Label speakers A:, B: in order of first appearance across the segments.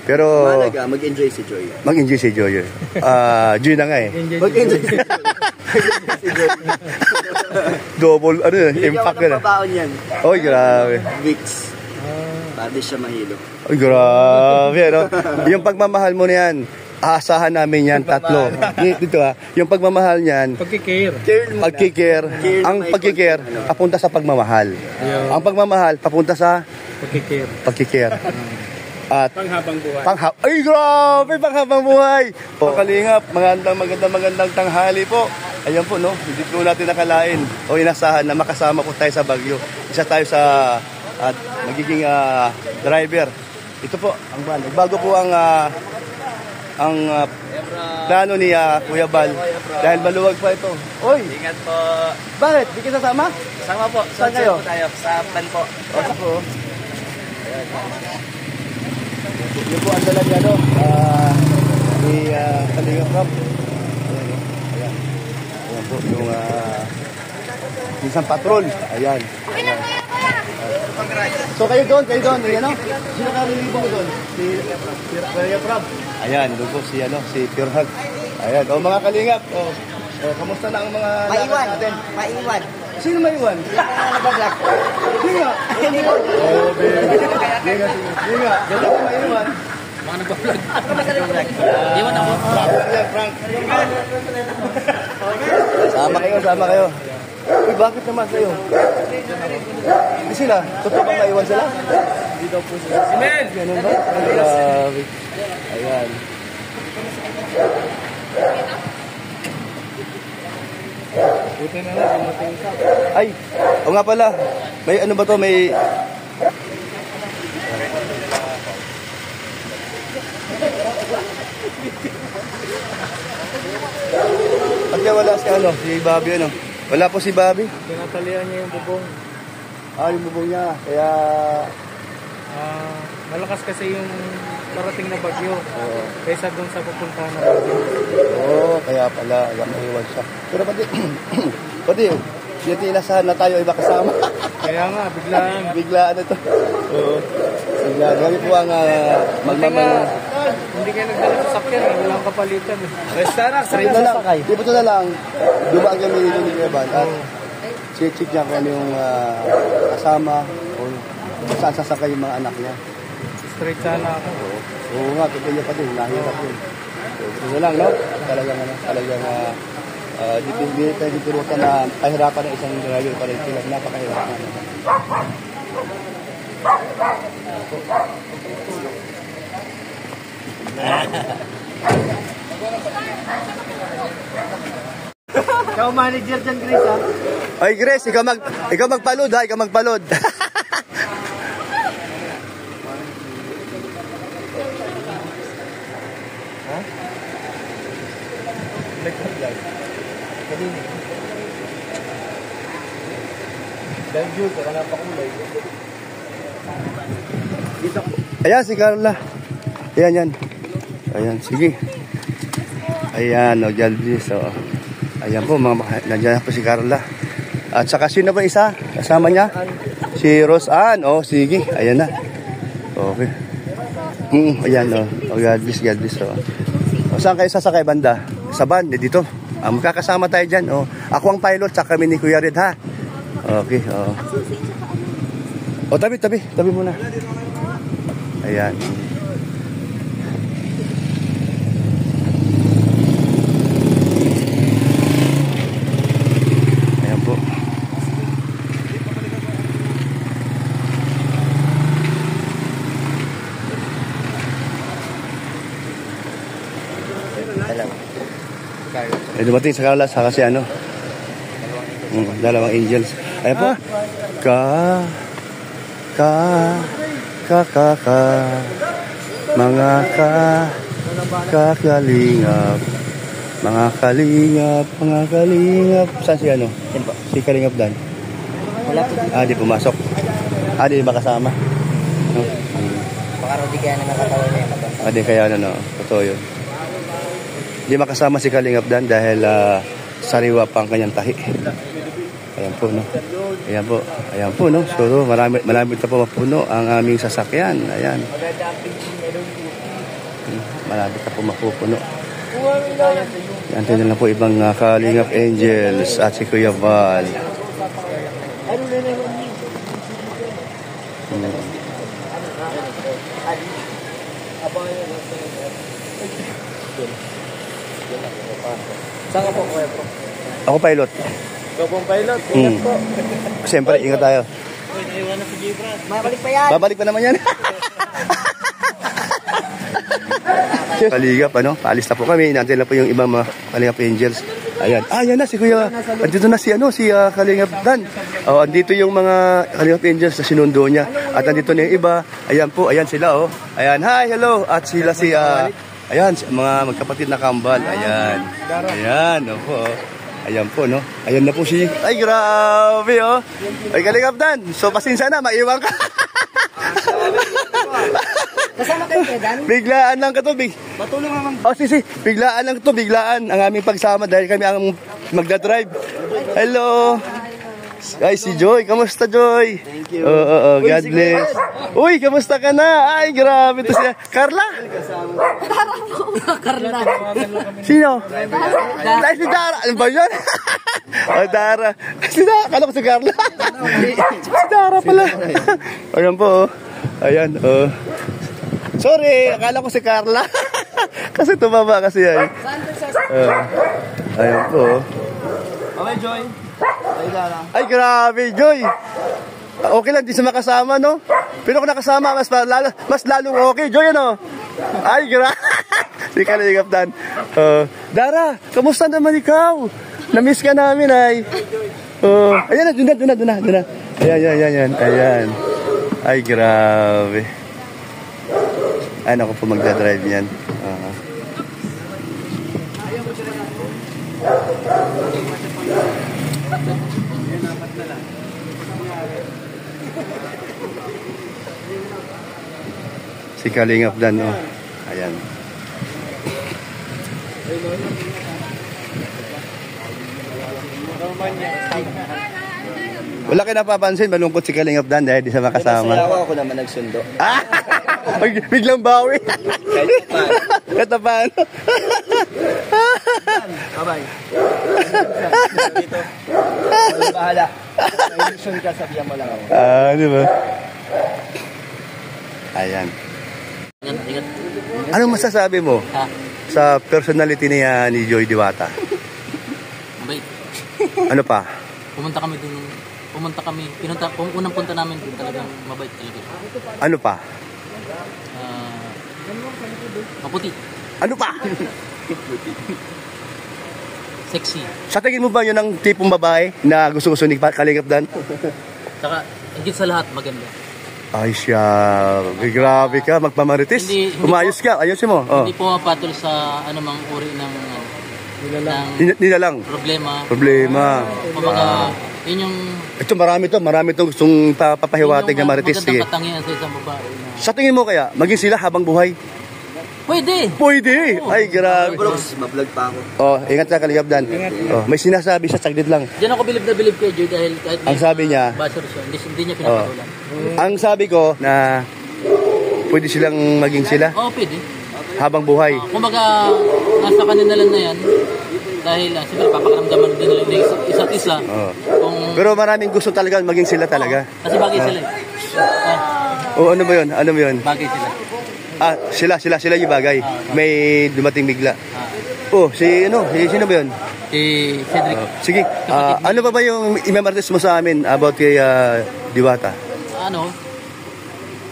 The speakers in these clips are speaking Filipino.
A: Pero
B: Malaga, mag-enjoy si Joy.
A: mag-enjoy si Joy. Joy na nga eh.
B: Mag-enjoy si Joy.
A: Double, ano yun, impact
B: Bigyan
A: na.
B: ko ng pabaon yan.
A: Oy, grabe.
B: Vicks. Para di siya mahilo.
A: Oy, grabe, ano? Yung pagmamahal mo na yan, aasahan namin yan, tatlo. Dito yung pagmamahal niyan, pagkikare, ang pagkikare, papunta sa pagmamahal. Ang pagmamahal, papunta sa pagkikare. At panghabang buhay. Ay, grabe, panghabang buhay. O, Kalingap, magandang tanghali po. Ayan po, no, hindi po natin nakalain o inasahan na makasama po tayo sa Baguio. Isa tayo sa magiging driver. Ito po, ang van. Bago po ang plano ni Kuya Bal. Dahil maluwag pa ito. Oy!
C: Ingat po.
A: Bakit? Di kita sama?
C: Sama po.
A: Saan kayo?
C: Po tayo. Sa pan po.
A: O, ako. Yun po ang dala niya, no? Ni Kalingap Rob. Ayan. Ayan po, yung isang patrol. Ayan. So kayo doon. Ayan, no? Sino ka lilibong doon? Si Kalingap Rob. Ayan, doon po si Pure Hug. Ayan, o mga Kalingap. Kamusta na ang mga lakad natin?
D: Maiwan.
A: Sino maiwan?
D: Nagbablog.
A: Sino nga?
D: Hindi mo.
A: Hindi nga. Dala ko maiwan.
C: Mga nagpa-vlog. Iwan ako.
A: Frank. Sama kayo. Uy, bakit naman kayo? Hindi sila? Totoo bang maiwan sila?
C: Hindi daw po sila. Si Mel!
A: Ganun ba? Grabe. Ayan.
C: Buti na lang, dumating ka.
A: Ay, o nga pala. May ano ba to? May... Pagka wala si Bobby, ano? Wala po si Bobby.
C: Tinatalian niya yung bubong.
A: Yung bubong niya. Kaya...
C: malakas kasi yung parating na bagyo.
A: Oo.
C: Kaysa doon sa pupuntahan na bagyo.
A: Kaya pala. Maiwan siya. Pero pati, yung tinasahan na tayo ay makasama.
C: Kaya nga, biglaan.
A: Biglaan ito. Oo. Biglaan. Kami po ang
C: Hindi kayo nagdala sa sakyan. Walang kapalitan. Basta na,
A: Ito na lang. Dito na lang. Dumaan kami dito ni Kuya Bal. At check niya kung ano yung kasama o saan sasakay yung mga anak niya.
C: Straight sana ako.
A: Oo nga, totoo niya pa din. Nahirap yun. So, ito na lang, no? Talagang hindi tayo diturutan na kahirapan ng isang driver pa rin sila. Napakahirap na.
D: Ikaw manager dyan, Grace, ha?
A: Ay, Grace, ikaw magpalod, ha? Ikaw magpalod. Ayan, si Carla. Ayan. Ayan, sige. Ayan, Jalvis. Ayan po, nandiyan po si Carla. At saka sino ba isa? Kasama niya? Si Roseanne. Sige. Ayan na. Okay. Ayan, Jalvis. Saan kayo sasakay banda? Sa van, dito. Magkakasama tayo dyan. Ako ang pilot, saka kami ni Kuya Red, ha? Okay, tabi muna. Ayan. Ayan po. Dumating sa Carla, saka si ano? Dalawang angels. Ayan po. Mga kalingap. Saan si ano? Si Kalingap Dan?
D: Wala po.
A: Di pumasok. Di makasama.
D: Baka raw di kaya nakakatawa niya.
A: Di kaya totoo yun. Di makasama si Kalingap Dan dahil sariwa pa ang kanyang tahi. Ayan po, no? Ayan po, no? So, marami ito po mapuno ang aming sasakyan. Ayan. Malapit na po mapupuno. Antay na lang po ibang Kalingap Angels at si Kuya Val.
C: Saan ka po, Kuya Bro?
A: Ako pilot.
C: Ikaw pong pilot. Ingat po.
A: Siyempre, ingat tayo.
C: Naiwan na si Gibran.
D: Mabalik pa yan.
A: Babalik pa naman yan. Kalingap, ano? Paalis na po kami. Inaantay na po yung ibang mga Kalingap Angels. Ayan. Ayan na si Kuya. Andito na si Kalingap Dan. Oh, andito yung mga Kalingap Angels na sinundo niya. At andito na yung iba. Ayan po, ayan sila oh. Ayan, hi, hello. At sila si ayan, mga magkapatid na kambal. Ayan. Ayan, opo. Ayan po, no? Ayan na po si... Ay, grabe, oh. Ay, Kalingap Dan. So, pasensya na, maiwan ka.
D: Kasama kayo, Kuya Dan?
A: Biglaan lang ka to,
D: Matulong naman.
A: Oh, si. Biglaan lang to, biglaan ang aming pagsama dahil kami ang magdadrive. Hello. Ay, si Joy. Kamusta, Joy?
B: Thank you.
A: God bless. Uy, kamusta ka na? Ay, grabe to siya. Carla?
D: Carla.
A: Sino? Dahil si Dara. Ano ba yun? Oh, Dara. Si Dara. Kala ko si Carla. Si Dara pala. Ayan po, oh. Ayan, oh. Sorry, akala ko si Carla. Kasi tumaba kasi yan. Ayan po, oh.
B: Okay, Joy.
A: Ay, grabe, Joy. Okay lang, di siya makasama, no? Pero kung nakasama, mas lalong okay, Joy, ano? Ay, grabe. Si Kalingap Dan. Dara, kamusta naman ikaw? Na-miss ka namin, ay. Ayan na, doon na. Ayan. Ay, grabe. Ano ko po magdadrive yan. Si Kalingap Dan, oh. Ayan. Wala kayo napapansin, malungkot si Kalingap Dan dahil di siya makasama.
B: Masaya ako naman nagsundo.
A: Biglang bawi. Katapan.
B: Bye-bye. Dito. Walang bahala. May mission ka, sabihan mo lang ako.
A: Di ba? Ayan.
C: Ingat.
A: Anong masasabi mo sa personality niya ni Joy Diwata?
C: Mabait.
A: Ano pa?
C: Pumunta kami. Unang punta namin doon talagang mabait talaga.
A: Ano pa?
C: Maputi.
A: Ano pa?
C: Sexy.
A: Sa tingin mo ba yun ang tipong babae na gusto-gusto ni Kalingap Dan?
C: Saka, higit sa lahat, maganda.
A: Ay siya, grabe ka, magpamaritis.
C: Hindi
A: Umayos ka, ayusin mo.
C: Hindi pumapatol sa anumang uri ng
A: Nilalang. Problema.
C: Kumbaga, yun yung...
A: Ito marami to gustong papahiwatig na maritis. Sige.
C: Magandang katangian sa isang babae.
A: Sa tingin mo kaya, maging sila habang buhay?
C: Pwede!
A: Ay, grabe.
B: Brooks, mablog pa ako.
A: Oh, ingat ka, Kalingap Dan. Oh, may sinasabi siya, saglit lang.
C: Diyan ako bilib na bilib kay Joy dahil kahit
A: Ang sabi niya,
C: basher siya, hindi niya pinapatulan.
A: Ang sabi ko na pwede silang maging sila
C: Oo, pwede.
A: habang buhay.
C: Kumbaga, nasa kanila lang na yan. Dahil, siyempre, papakaramdaman din nila yung isa't isa. Kung,
A: Pero maraming gusto talaga maging sila talaga.
C: kasi bagay sila eh.
A: Oh, ano ba yun?
C: Bagay sila.
A: Sila yung bagay. May dumating bigla. Oh, sino ba yun?
C: Si Cedric.
A: Sige, ano ba yung imamartes mo sa amin about kay Diwata?
C: Ano?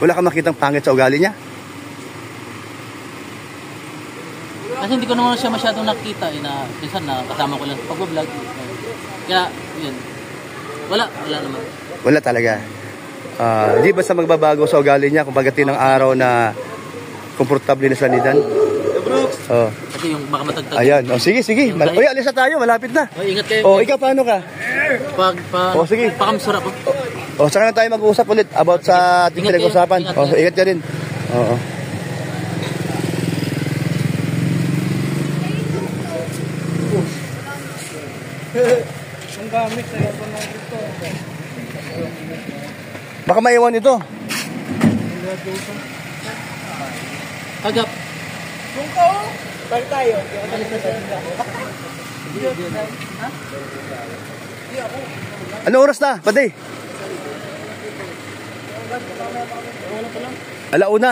A: Wala kang makitang pangit sa ugali niya?
C: Kasi hindi ko naman siya masyadong nakita eh, na minsan na kasama ko lang sa pag-vlog. Kaya, yun. Wala naman.
A: Wala talaga. Di ba sa magbabago sa ugali niya kung pagdating ng araw na komportable na sa nidan? Oh.
C: Kasi yung baka matagtag.
A: Ayan. Oh, sige. Uy, alis na tayo. Malapit na.
C: Oh, ingat kayo.
A: Oh, ikaw paano ka? Sige.
C: Pakamsura po.
A: Oh, saka na tayo mag-uusap ulit about sa ating
C: Ingat kayo.
A: pinag-usapan.
C: Ingat
A: Oh,
C: kayo.
A: ingat ka rin. Oo.
C: Ang gamit sa iyo na ito.
A: Baka maiwan ito.
C: Agap.
D: Balik tayo.
A: Anong oras na, pati? Alauna.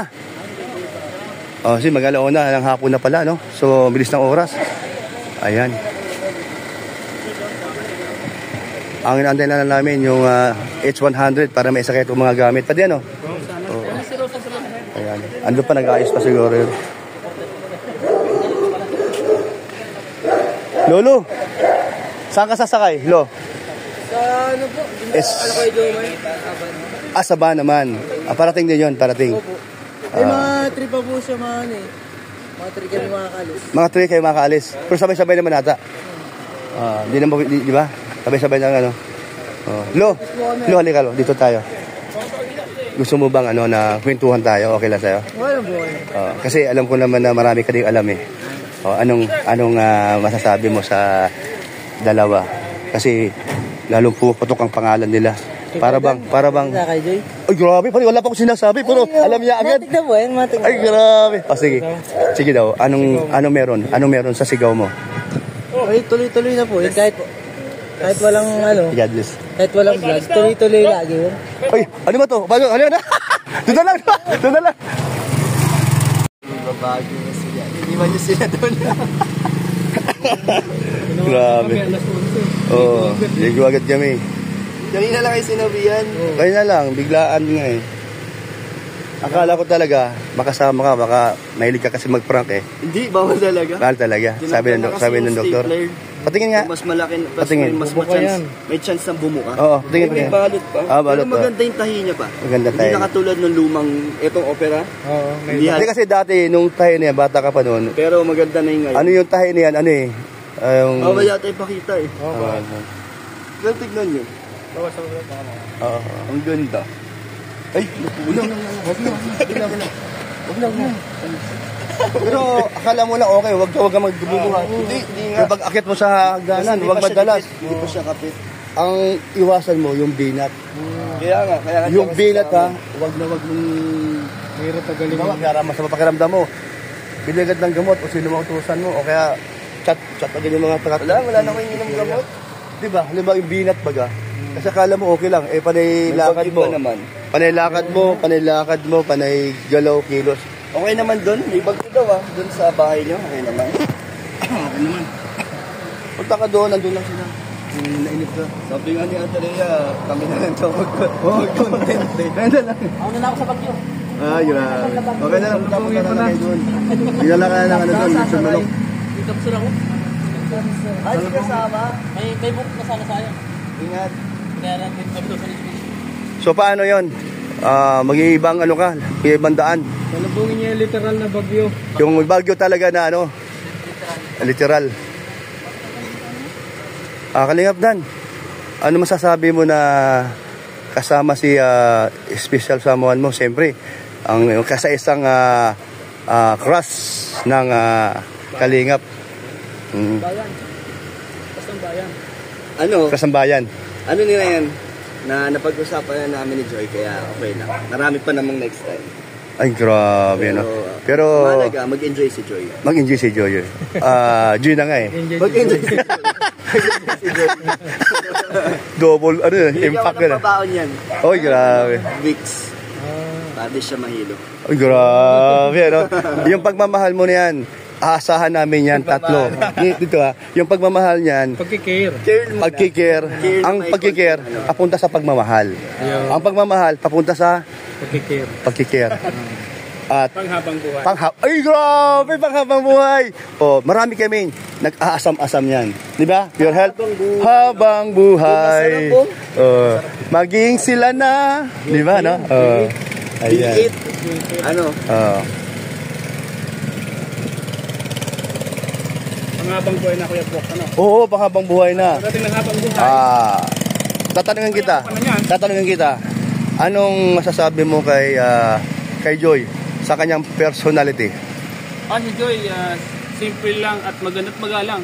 A: Oh, mag-alauna ng hapon na pala, no? So, bilis ng oras. Ayan. Ang inaantay na namin yung H100 para may sakit yung mga gamit. Pati ano? Oh. Ayan. Ando pa, nag-ayos pa siguro yun. Lolo, saan ka sasakay, Lo?
D: Sa ano po?
A: Ano
D: kayo Jomay?
A: Saba naman. Parating din yun, parating.
D: May mga trip pa po siya mga ano eh. Mga trip kami makakalis.
A: Mga 3 kayo makaalis. Pero sabay-sabay naman ata. Di naman, di ba? Sabay-sabay na ano. Lo, halika Lo. Dito tayo. Gusto mo bang ano na kwentuhan tayo? Okay lang sa'yo?
D: Wala po.
A: Kasi alam ko naman na marami ka din alam eh. Anong masasabi mo sa dalawa? Kasi lalong puputok ang pangalan nila. Para bang
D: Sa kay Joy?
A: ay grabe, pare wala pa akong sinasabi pero alam niya agad.
D: Matik na po yan, matik na.
A: Ay grabe. Sige. Sige daw. Anong meron? Anong meron sa sigaw mo?
D: Okay, tuloy-tuloy na po. Kahit walang ano,
A: God bless.
D: kahit walang vlog, tuloy-tuloy lagi yun.
A: Ay, ano ba to? Ano na? Doon na lang. Doon na lang.
B: Babago na sila. Hindi man nyo sila doon.
A: Grabe. Oo. Ligo agad kami.
B: Kanina lang kayo sinabihan.
A: Kaya na lang, biglaan nga eh. Akala ko talaga, makasama ka, baka mahilig ka kasi mag-prank eh.
B: Hindi, bawal talaga.
A: Mahal talaga, sabi ng doktor. Patingin nga.
B: Mas malaki,
A: Patingin.
B: mas chance, may chance na bumuka.
A: Oo, patingin.
B: May balot pa.
A: Balot
B: Pero maganda yung tahi niya pa.
A: Maganda tahi.
B: Hindi nakatulad ng lumang, itong opera.
D: Oo,
B: Hindi
A: Hindi kasi dati, nung tayo niya, bata ka pa noon,
B: Pero maganda na yung ngayon.
A: ano yung tayo niyan, ano eh?
B: Wala tayo pakita eh. Pero tignan nyo.
A: Oo.
B: Ang ganda.
A: Ay, wag na. Pero akala mo lang okay, wag ka magbubuhat.
B: Hindi nga.
A: Pag akit mo sa hagdanan, wag madalas.
B: Hindi pa siya kapit.
A: Ang iwasan mo, yung binat.
B: Kaya nga.
A: Yung binat ha, wag na wag mong
D: Mahirap tagaling.
A: para masama pakiramdam mo. Bili agad ng gamot o sino mo utusan mo o kaya chat agad yung mga tagat.
B: Wala na kayo inom gamot.
A: Diba? Halimbawa yung binat baga. Kasi akala mo okay lang, panay lakad mo. Panay lakad mo, panay galaw, kilos.
B: Okay naman doon. May bagyo daw doon sa bahay niyo. Okay naman.
A: Okay naman. Punta ka doon, nandun lang sila. Nainip ka.
B: Sabi nga ni Ate Rhea, kami na lang daw mag-content eh.
A: Ganda lang.
C: Ako na ako sa bagyo.
A: Grabe. Okay na lang, punta na kayo doon. Tingala ka na lang doon, sa manok.
C: Dito ko sila ko.
B: Ay, si kasama.
C: May book na sana sayang.
B: Ingat.
C: Kaya lang din kami doon sa Lisbon.
A: So paano yon? Mag-iibang ano ka, ibang daan.
D: Salubungin niya yung literal na bagyo.
A: Yung bagyo talaga na ano, literal. Kalingap Dan, ano masasabi mo na kasama si special someone mo? Siyempre, ang kasa-isang crush ng Kalingap.
D: Bayan. Bastang bayan.
B: Ano?
A: Kasambayan.
B: Ano nila yan? Na napag-usapan na namin ni Joy, kaya okay lang. Marami pa namang next time.
A: Ay, grabe, no? Pero,
B: mahalaga, mag-enjoy si Joy.
A: mag-enjoy si Joy. Joy na nga eh.
B: Mag-enjoy si Joy.
A: Double, ano yun, impact
B: Hindi
A: yun.
B: ako nagpapaon yan.
A: Oy, grabe.
B: Vicks. Pati siya mahilo.
A: Ay, grabe, no? Yung pagmamahal mo na yan, aasahan namin yan, tatlo. Dito yung pagmamahal niyan, pagkikare, ang pagkikare, papunta sa pagmamahal. Ang pagmamahal, papunta sa pagkikare. At
D: Panghabang buhay.
A: ay, grabe, panghabang buhay. Marami kami nag-aasam-asam yan. Di ba? Your health, habang buhay. Maging sila na. Di ba, no? Ayan.
B: Ano?
D: Panghabang buhay na Kuya Bok, ano?
A: Oo, panghabang buhay na.
D: Dating ng habang buhay.
A: Tatanungin kita. Anong masasabi mo kay Joy sa kanyang personality?
D: Si Joy, simple lang at maganda't magalang.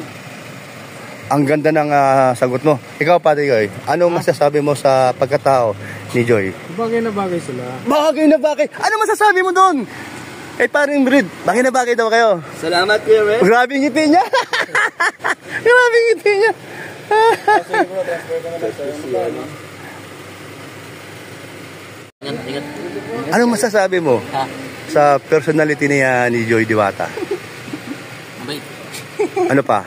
A: Ang ganda ng sagot mo. Ikaw, Pati Joy, anong masasabi mo sa pagkatao ni Joy?
D: Bagay na bagay sila.
A: Bagay na bagay. Ano masasabi mo doon? Eh, paring Red, bagay na bagay daw kayo.
B: Salamat, Kuya Red.
A: Grabe yung ngiti niya. Grabe yung ngiti niya.
C: Ingat.
A: Anong masasabi mo
C: Ha?
A: sa personality niya ni Joy Diwata?
C: Mabait.
A: Ano pa?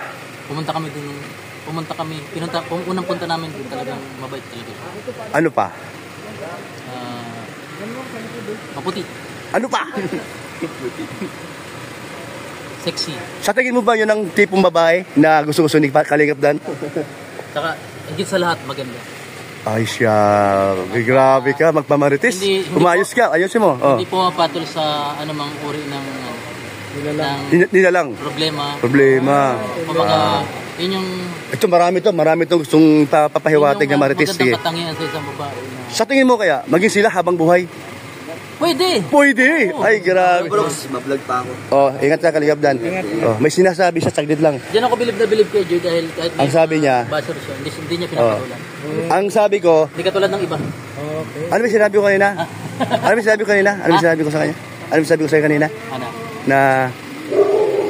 C: Pumunta kami, unang punta namin dun talagang mabait talaga siya.
A: Ano pa?
C: Maputi.
A: Ano pa?
C: Sexy.
A: Sa tingin mo ba yun ang tipong babae na gusto-gusto ni Kalingap Dan?
C: Saka, higit sa lahat, maganda.
A: Ay siya, grabe ka, magpamaritis.
C: Hindi
A: Umayos ka, ayusin mo. Oh.
C: Hindi pumapatol sa anumang uri ng
A: Nilalang.
C: problema. Kumbaga, yun yung
A: Ito marami to gustong papahiwatig na maritis. Sige.
C: magandang katangian sa isang babae.
A: Sa tingin mo kaya, maging sila habang buhay?
C: Pwede!
A: Pwede! Ay, grabe.
B: Brooks, mablog pa ako.
A: Oh, ingat ka, Kalingap Dan. Oh, may sinasabi siya, saglit lang.
C: Diyan ako bilib na bilib kay Joy dahil kahit
A: Ang sabi niya,
C: basher siya, hindi niya pinapatulan.
A: Ang sabi ko,
C: Hindi katulad ng iba.
A: ano ba sinabi ko kanina? Ano ba sinabi ko kanina? Ano ba sinabi ko sa kanya? Ano ba sinabi ko sa kanya kanina?
C: Ano?
A: Na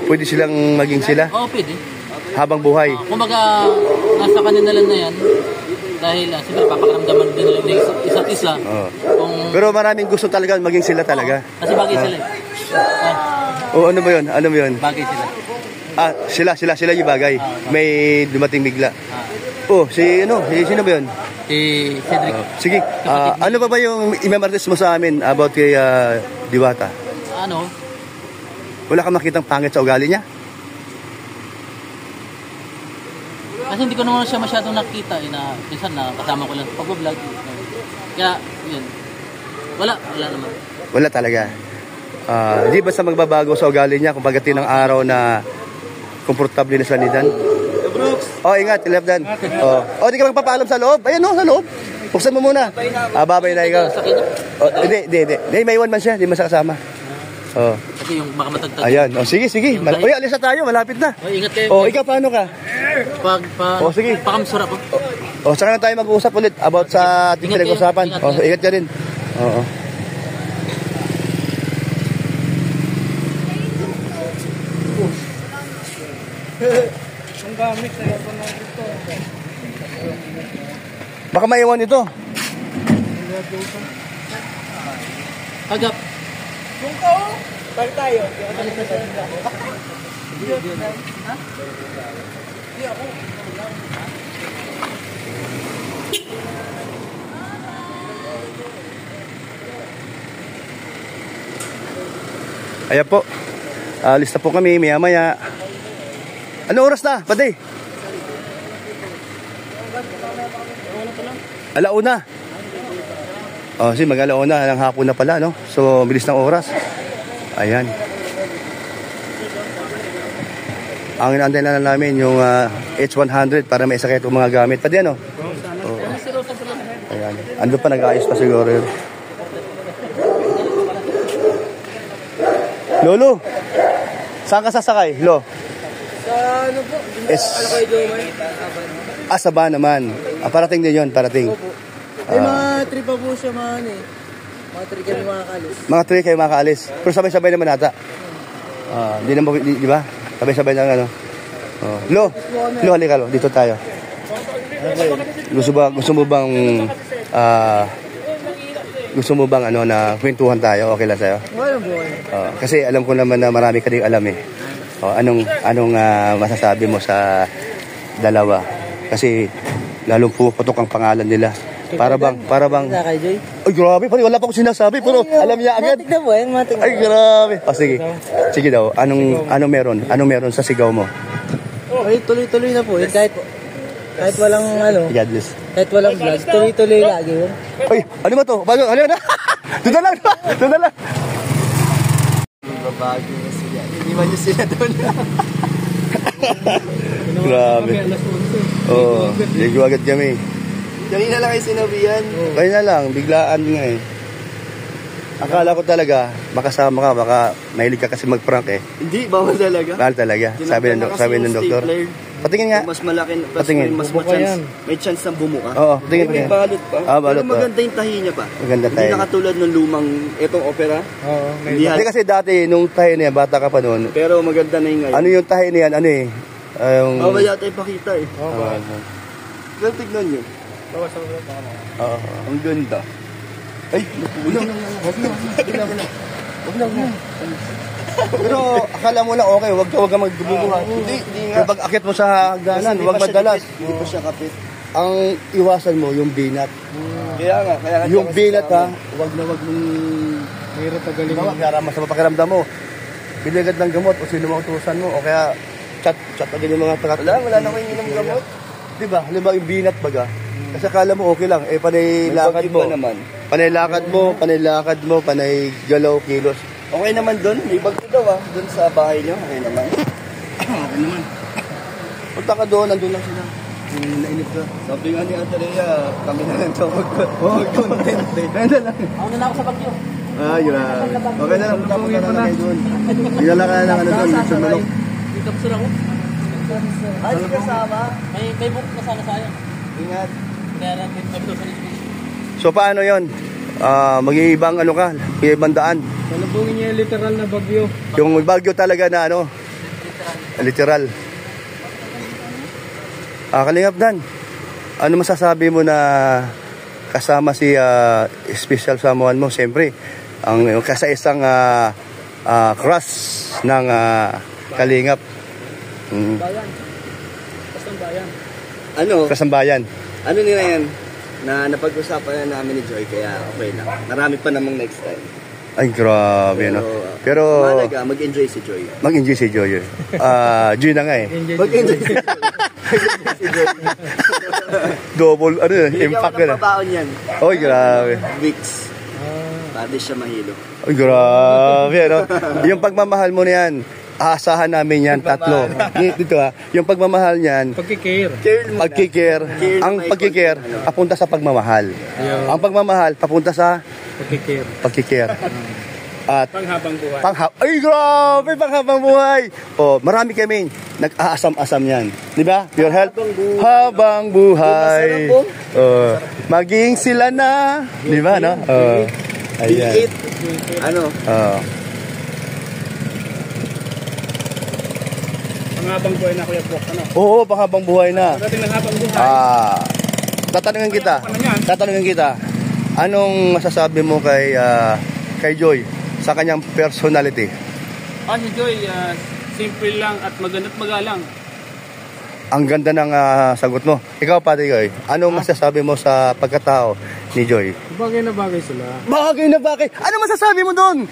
A: pwede silang maging sila
C: Oo, pwede.
A: habang buhay.
C: Kumbaga, nasa kanila lang na yan. Dahil, siyempre, papakaramdaman din nila yung isa't isa.
A: Oo.
C: Kung,
A: Pero maraming gusto talaga maging sila talaga.
C: kasi bagay sila eh.
A: O ano ba yun? Ano ba yun?
C: Bagay sila.
A: Ah, sila yung bagay. May dumating bigla.
C: Ah,
A: Oh, sino ba yun?
C: si Cedric.
A: Sige, ano ba yung imamartes mo sa amin about kay Diwata?
C: Ano?
A: Wala kang makitang pangit sa ugali niya?
C: Kasi hindi ko naman siya masyadong nakita eh, na minsan na kasama ko lang sa pag-vlog. Kaya, yun. Wala naman.
A: Wala talaga. Di basta magbabago sa ugali niya kung pagdating ng araw na komportable na sa nidan. Oh, ingat, left dan. Oh, di ka magpapaalam sa loob. Ayan, sa loob. Buksan mo muna. Babay na ikaw.
C: Sa kanya.
A: Oh, hindi. May iwan man siya, di man siya kasama. Oh.
C: Kasi yung baka matagtag.
A: Ayan. Oh, sige. Uy, alis na tayo, malapit na.
C: Oh, ingat kayo.
A: Oh, ikaw paano ka?
C: Oh,
A: sige.
C: Pakamsura ko.
A: Oh, saka na tayo mag-uusap ulit about sa ating
C: Ingat kayo.
A: pinag-usapan.
C: Ingat
A: Oh,
C: kayo.
A: ingat ka din. Oo.
D: Ang gamit, telepono dito.
A: Baka maiwan ito.
C: Agap.
D: Kung ka, balik tayo.
A: Ayan po. Alis na po kami, maya-maya. Ano oras na, pati? Alauna. Oh, mag-alauna ng hapon na pala, no? So, bilis ng oras. Ayan. Ang inaantay na namin yung H100 para may sakit yung mga gamit. Pati ano? Oh. Ayan. Ando pa, nag-ayos pa siguro yun. Lolo, saan ka sasakay, Lo?
D: Sa ano po? Ano kayo doon?
A: Saba naman. Parating din yun, parating.
D: Ay, mga trip pa po siya, mga trip kami makakalis.
A: Mga 3 kayo makaalis. Pero sabay-sabay naman ata. Di naman, di ba? Sabay-sabay ng ano. Lo, halika Lo. Dito tayo. Gusto mo bang ano na kwentuhan tayo? Okay lang sa'yo?
D: Walang buhay.
A: Kasi alam ko naman na marami ka ding alam eh. Anong masasabi mo sa dalawa? Kasi lalong puputok ang pangalan nila. Para bang
D: Sa kay Joy?
A: ay grabe, pare, wala pa akong sinasabi pero alam niya agad.
D: Matik na po yan, matik na.
A: Ay grabe. Sige. Sige daw. Anong meron sa sigaw mo?
D: Ay, tuloy-tuloy na po. Yun, kahit walang ano,
A: God bless.
D: kahit walang vlog, tuloy-tuloy lagi yun.
A: Ay, ano ba to? Bago, ano na? Doon na lang.
B: Babago na sila. Hindi man nyo sila doon.
A: Grabe. Oo, ligo agad kami.
B: Kanina lang kayo sinabihan.
A: Kaya na lang, biglaan nga eh. Akala ko talaga, makasama ka, baka mahilig ka kasi mag-prank eh.
B: Hindi, bawal talaga.
A: Mahal talaga, sabi ng doktor. Patingin nga.
B: Mas malaki,
A: Patingin.
B: mas chance, may chance ng bumuka.
A: Oo, patingin,
B: May
A: patingin.
B: balot pa.
A: Balot
B: Pero
A: pa.
B: maganda yung tahi niya pa.
A: Maganda
B: Hindi
A: tahi.
B: na katulad ng lumang, itong opera.
D: Oo,
B: Hindi
A: Hindi kasi dati, nung tayo na yan, bata ka pa noon,
B: Pero maganda na yung ngayon.
A: ano yung tayo na yan, ano eh?
B: Bawal yata ipakita eh. Pero tignan nyo.
A: Oo.
B: Ang ganda. Ay, napulang. Wag na.
A: Pero akala mo lang okay, wag ka magbubuhat.
B: Hindi nga.
A: Kapag akit mo sa hagdanan, wag madalas.
B: Hindi pa siya kapit.
A: Ang iwasan mo, yung binat.
B: Kaya nga.
A: Yung binat ha, wag na wag mong...
D: Mahirap tagaling.
A: Para mas mapakiramdam mo. Bili agad ng gamot o sino mo utusan mo o kaya chat agad yung mga takat.
B: Wala na ko yung inom gamot.
A: Diba? Halimbawa yung binat baga. Kasi akala mo okay lang. Eh, panay lakad mo.
B: naman.
A: Panay lakad mo, panay galaw, kilos.
B: Okay naman doon. May bagyo daw doon sa bahay niyo. Okay naman. Okay naman.
A: Punta ka doon, nandun lang sila. Nainip ka.
B: Sabi nga ni Ate Rhea, kami na lang daw mag-content eh.
A: Ganda lang.
C: Ako na lang ako sa bagyo.
A: Ah, yun. Okay na lang, punta na lang kayo doon. Dinala ka na lang ano doon, sa manok.
C: May kapsur ako.
B: Ay, di kasama.
C: May book na sana sayang.
B: Ingat.
C: Kaya lang may 5,000 each.
A: So paano yon? Mag-iibang ano ka, ibang daan.
D: Salubungin niya yung literal na bagyo.
A: Yung bagyo talaga na ano, literal. Kalingap Dan, ano masasabi mo na kasama si special someone mo? Siyempre, ang kasa-isang crush ng Kalingap.
D: Bayan. Bastang bayan.
B: Ano?
A: Kasambayan.
B: Ano nila yan? Na napag-usapan na namin ni Joy, kaya okay lang. Marami pa namang next time.
A: Ay, grabe, no? Pero,
B: Malaga, mag-enjoy si Joy.
A: mag-enjoy si Joy. Joy na nga eh.
B: Mag-enjoy si Joy.
A: Double, ano yun,
B: Bigyan
A: impact
B: ko ng
A: na.
B: pabaon yan.
A: Oy, grabe.
B: Vicks. Pati siya mahilo.
A: Ay, grabe, no? Yung pagmamahal mo na yan, aasahan namin yan, tatlo. Dito yung pagmamahal niyan,
D: Pagkikare.
A: pagkikare, ang pagkikare, papunta sa pagmamahal. Ang pagmamahal, papunta sa
D: Pagkikare.
A: pagkikare. At
D: Panghabang buhay.
A: ay grabe, panghabang buhay. Oh, marami kami nag-aasam-asam yan. Di ba? Your health, habang buhay. Oh, maging sila na. Di ba, no? Oh, ayan.
B: Biit. Ano?
A: Oh.
D: Panghabang buhay na Kuya Bok. Ano?
A: Oo, panghabang buhay na.
D: Pagdating ng habang buhay.
A: Tatanungin kita, anong masasabi mo kay Joy sa kanyang personality?
D: Si Joy, simple lang at maganda at magalang.
A: Ang ganda ng sagot mo. Ikaw, Pati Joy, anong masasabi mo sa pagkatao ni Joy?
D: Bagay na bagay sila.
A: Bagay na bagay. Ano masasabi mo doon?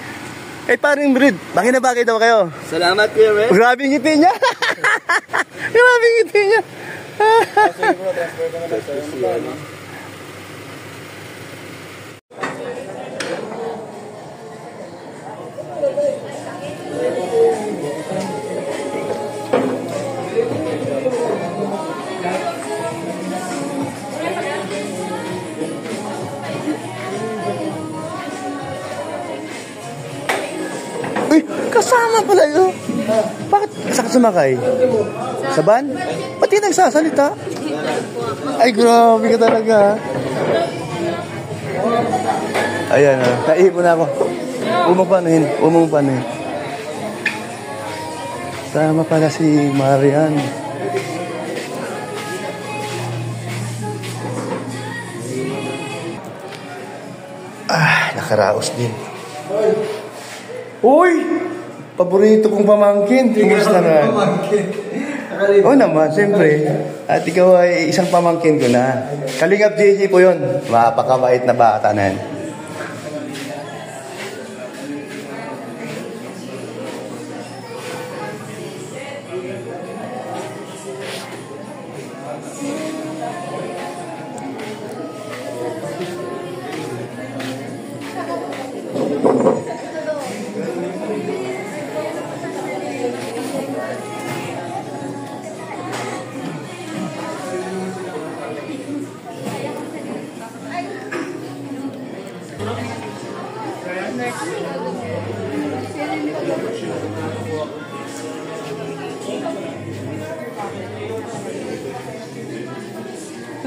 A: Paring Brid, bagay na bagay daw kayo.
B: Salamat, Kuya Red.
A: Grabe yung ngiti niya. Grabe yung ngiti niya. Uy, kasama pala yun. Bakit? Saan ka sumakay? Sa van? Ba't di nagsasalita? Ay, grabe ka talaga. Ayan, naipo na ako. Umapanuhin. Sama pala si Marian. Nakaraos din. Uy! Paborito kong pamangkin. Kumusta na? Oo naman, siyempre. At ikaw ay isang pamangkin ko na. Kalingap JJ po yun. Mapakabait na bata na yan.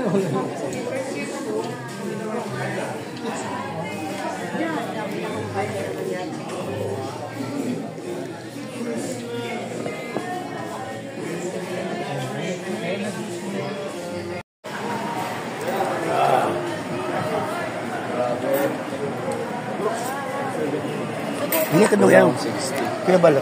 A: Ini kedua yang kebal.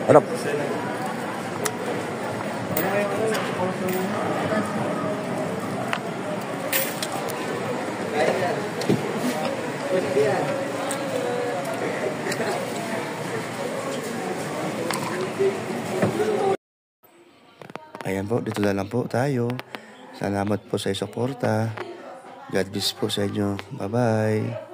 A: Harap. Ayan po, dito na lang po tayo. Salamat po sa suporta. God bless po sa inyo. Bye-bye.